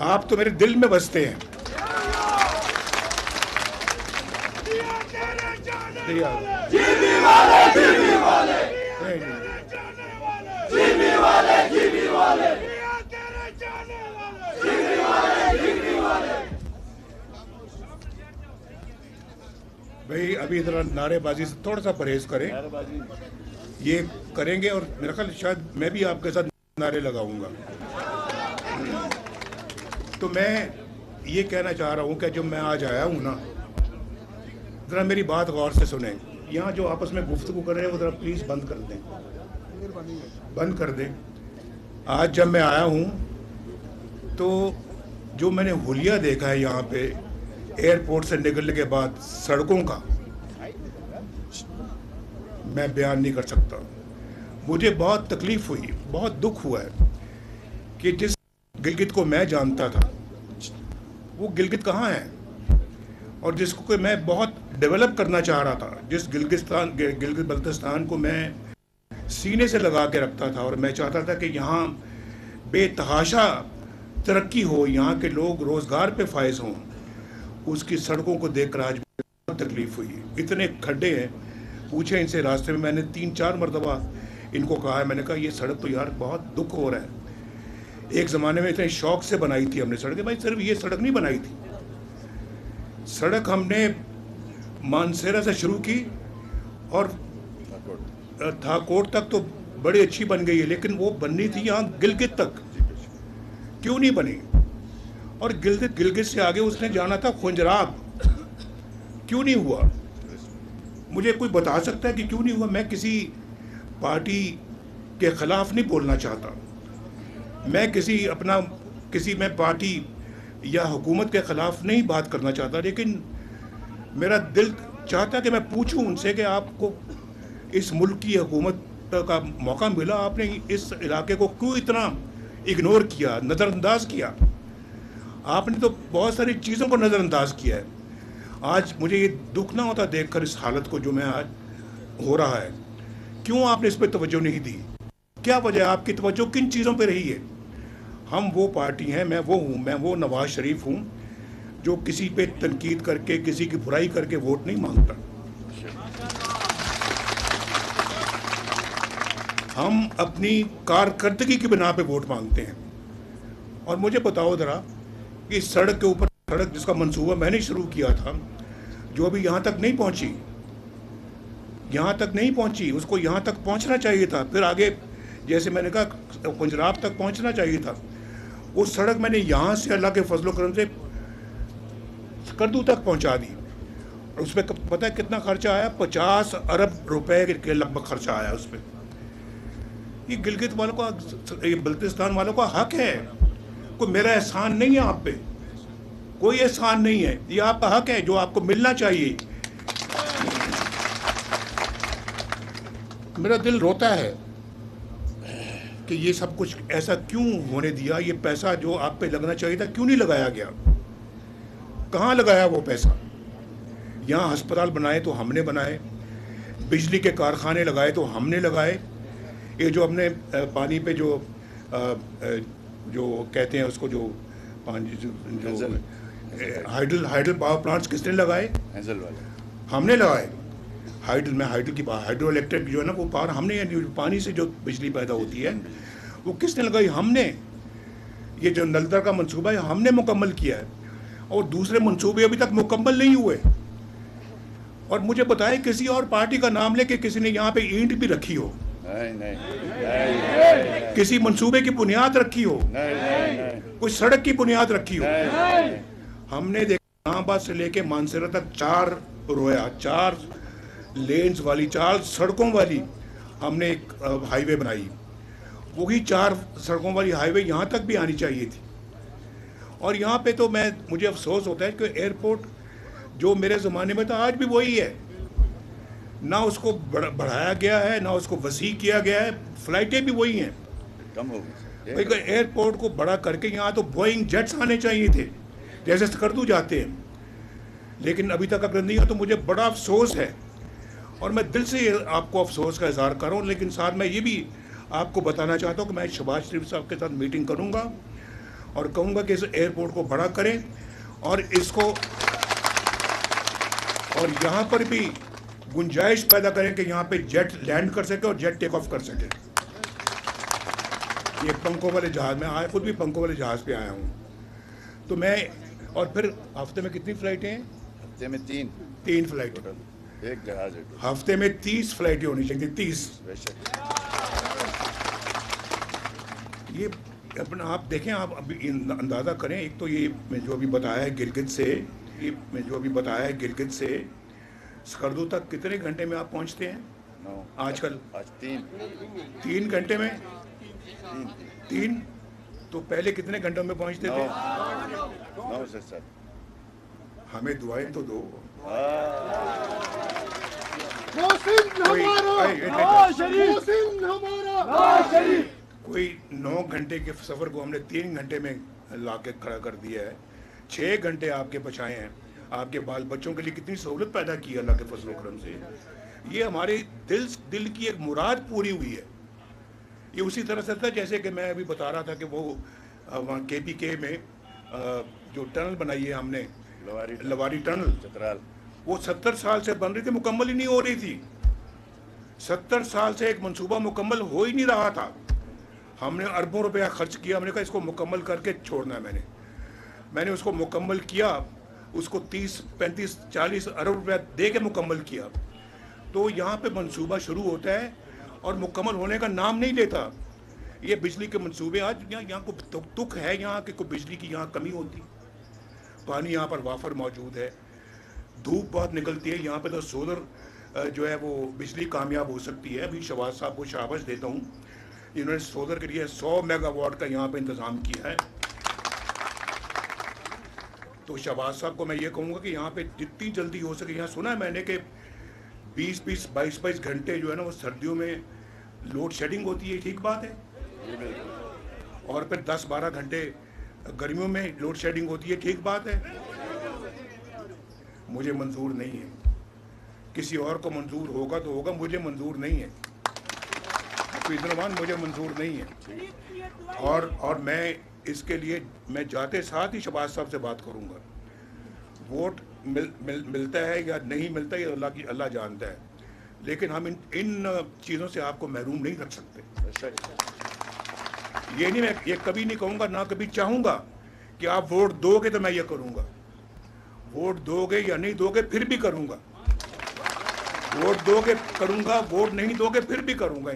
आप तो मेरे दिल में बसते हैं। भाई अभी इतना नारेबाजी से थोड़ा सा परहेज करें, ये करेंगे और मेरा ख्याल शायद मैं भी आपके साथ नारे लगाऊंगा। तो मैं ये कहना चाह रहा हूँ कि जब मैं आज आया हूँ ना, ज़रा मेरी बात गौर से सुने। यहाँ जो आपस में गुफ्तगू कर रहे हैं वो ज़रा प्लीज़ बंद कर दें, बंद कर दें। आज जब मैं आया हूँ तो जो मैंने हुलिया देखा है यहाँ पे एयरपोर्ट से निकलने के बाद सड़कों का, मैं बयान नहीं कर सकता। मुझे बहुत तकलीफ हुई, बहुत दुख हुआ है कि जिस गिलगित को मैं जानता था वो गिलगित कहाँ है, और जिसको कि मैं बहुत डेवलप करना चाह रहा था, जिस गिलगित बल्तिस्तान को मैं सीने से लगा के रखता था और मैं चाहता था कि यहाँ बेतहाशा तरक्की हो, यहाँ के लोग रोज़गार पे फायज हों, उसकी सड़कों को देखकर आज बहुत तकलीफ हुई। इतने खड्डे हैं, पूछे इनसे रास्ते में, मैंने 3-4 मरतबा इनको कहा है, मैंने कहा ये सड़क तो यार बहुत दुख हो रहा है। एक ज़माने में इतने शौक से बनाई थी हमने सड़कें, भाई सिर्फ ये सड़क नहीं बनाई थी, सड़क हमने मानसेरा से शुरू की और थाकोट तक तो बड़ी अच्छी बन गई है, लेकिन वो बननी थी यहाँ गिलगित तक, क्यों नहीं बनी? और गिलगित से आगे उसने जाना था खुंजराब, क्यों नहीं हुआ? मुझे कोई बता सकता है कि क्यों नहीं हुआ? मैं किसी पार्टी के खिलाफ नहीं बोलना चाहता, मैं पार्टी या हुकूमत के खिलाफ नहीं बात करना चाहता, लेकिन मेरा दिल चाहता कि मैं पूछूं उनसे कि आपको इस मुल्क की हुकूमत का मौका मिला, आपने इस इलाके को क्यों इतना इग्नोर किया, नज़रअंदाज किया? आपने तो बहुत सारी चीज़ों को नज़रअंदाज किया है। आज मुझे ये दुख ना होता देखकर इस हालत को जो मैं आज हो रहा है, क्यों आपने इस पर तवज्जो नहीं दी? क्या वजह, आपकी तवज्जो किन चीज़ों पे रही है? हम वो पार्टी हैं, मैं वो नवाज शरीफ हूँ जो किसी पे तनकीद करके, किसी की बुराई करके वोट नहीं मांगता। हम अपनी कारकर्दगी की बिना पे वोट मांगते हैं। और मुझे बताओ ज़रा, इस सड़क के ऊपर, सड़क जिसका मंसूबा मैंने शुरू किया था, जो अभी यहाँ तक नहीं पहुँची, उसको यहाँ तक पहुँचना चाहिए था, फिर आगे जैसे मैंने कहा खुंजराब तक पहुँचना चाहिए था। वो सड़क मैंने यहाँ से अल्लाह के फजल करम से करदू तक पहुँचा दी, और उसमें पता है कितना खर्चा आया? 50 अरब रुपए के लगभग खर्चा आया उस पर। ये गिलगित वालों का, ये बल्तिस्तान वालों का हक है, कोई मेरा एहसान नहीं है आप पे, कोई एहसान नहीं है, ये आपका हक है जो आपको मिलना चाहिए। मेरा दिल रोता है कि ये सब कुछ ऐसा क्यों होने दिया, ये पैसा जो आप पे लगना चाहिए था क्यों नहीं लगाया गया? कहाँ लगाया वो पैसा? यहाँ अस्पताल बनाए तो हमने बनाए, बिजली के कारखाने लगाए तो हमने लगाए, ये जो हमने पानी पे जो कहते हैं उसको, जो हाइडल पावर प्लांट्स किसने लगाए? हमने लगाए। हाइड्रो इलेक्ट्रिक जो है ना, वो पावर हमने, यानी पानी से जो बिजली पैदा होती है वो किसने लगाई? हमने। ये जो नलदर का मंसूबा है हमने मुकम्मल किया है, और दूसरे मंसूबे अभी तक मुकम्मल नहीं हुए। और मुझे बताए किसी और पार्टी का नाम लेके किसी ने यहाँ पे ईंट भी रखी हो, नहीं। किसी मंसूबे की बुनियाद रखी हो, नहीं। कोई सड़क की बुनियाद रखी हो, नहीं। हमने देखा इस्लामाबाद से लेके मानसेरा तक 4 लेन्स वाली, 4 सड़कों वाली हमने एक हाईवे बनाई। वही 4 सड़कों वाली हाईवे यहाँ तक भी आनी चाहिए थी। और यहाँ पे तो मुझे अफसोस होता है कि एयरपोर्ट जो मेरे ज़माने में था आज भी वही है, ना उसको बढ़ाया गया है, ना उसको वसी किया गया है, फ्लाइटें भी वही हैं, कम हो गई। एयरपोर्ट को बड़ा करके यहाँ तो बोइंग जेट्स आने चाहिए थे जैसे स्कर्दू जाते हैं, लेकिन अभी तक अगर नहीं हो तो मुझे बड़ा अफसोस है। और मैं दिल से आपको अफसोस का इज़हार कर रहा हूँ, लेकिन साथ मैं ये भी आपको बताना चाहता हूँ कि मैं शहबाज शरीफ साहब के साथ मीटिंग करूँगा और कहूँगा कि इस एयरपोर्ट को बड़ा करें और इसको, और यहाँ पर भी गुंजाइश पैदा करें कि यहाँ पे जेट लैंड कर सके और जेट टेक ऑफ कर सके। ये पंखों वाले जहाज़ में आया, खुद भी पंखों वाले जहाज़ पे आया हूँ। तो मैं, और फिर हफ्ते में कितनी फ़्लाइटें हैं? हफ्ते में तीन फ्लाइटें, एक जहाज है। हफ्ते में 30 फ्लाइटें होनी चाहिए, 30। ये अपना आप देखें, आप अभी अंदाज़ा करें। एक तो ये मैं जो अभी बताया है गिलगित से, ये मैं जो अभी बताया है गिलगित से स्कर्दू तक कितने घंटे में आप पहुंचते हैं? आजकल आज 3 घंटे में। 3 तो पहले कितने घंटों में पहुंचते थे? 9 से 7। हमें दुआएं तो दो। कोई 9 घंटे के सफ़र को हमने 3 घंटे में ला के खड़ा कर दिया है। 6 घंटे आपके बचाए हैं। आपके बाल बच्चों के लिए कितनी सहूलत पैदा की है अल्लाह के फजल करम से। ये हमारे दिल की एक मुराद पूरी हुई है। ये उसी तरह से था जैसे कि मैं अभी बता रहा था कि वो वहाँ KPK में जो टनल बनाई है हमने, लवारी टनल चतराल, वो 70 साल से बन रही थी, मुकम्मल ही नहीं हो रही थी। 70 साल से एक मंसूबा मुकम्मल हो ही नहीं रहा था। हमने अरबों रुपया खर्च किया। हमने कहा इसको मुकम्मल करके छोड़ना है। मैंने उसको मुकम्मल किया, उसको 30, 35, 40 अरब रुपया दे के मुकम्मल किया। तो यहाँ पे मंसूबा शुरू होता है और मुकम्मल होने का नाम नहीं लेता। ये बिजली के मंसूबे, आज यहाँ को तुक है यहाँ कि कोई बिजली की यहाँ कमी होती। पानी यहाँ पर वाफर मौजूद है, धूप बहुत निकलती है। यहाँ पे तो सोलर जो है वो बिजली कामयाब हो सकती है। अभी शहबाज साहब को शाबाश देता हूँ, इन्होंने सोलर के लिए 100 मेगावाट का यहाँ पे इंतज़ाम किया है। तो शहबाज साहब को मैं ये कहूँगा कि यहाँ पे जितनी जल्दी हो सके, यहाँ सुना है मैंने कि 20-20, 22-22 घंटे जो है ना वो सर्दियों में लोड शेडिंग होती है। ठीक बात है। और फिर 10-12 घंटे गर्मियों में लोड शेडिंग होती है। ठीक बात है। मुझे मंजूर नहीं है। किसी और को मंजूर होगा तो होगा, मुझे मंजूर नहीं है। मुझे मंजूर नहीं है। और मैं इसके लिए मैं जाते साथ ही शहबाज साहब से बात करूंगा। वोट मिलता है या नहीं मिलता है अल्लाह जानता है, लेकिन हम इन चीज़ों से आपको महरूम नहीं रख सकते। ये नहीं, मैं ये कभी नहीं कहूँगा, ना कभी चाहूँगा कि आप वोट दोगे तो मैं ये करूँगा। वोट दोगे या नहीं दोगे फिर भी करूँगा। वोट दोगे करूँगा, वोट नहीं दोगे फिर भी करूँगा।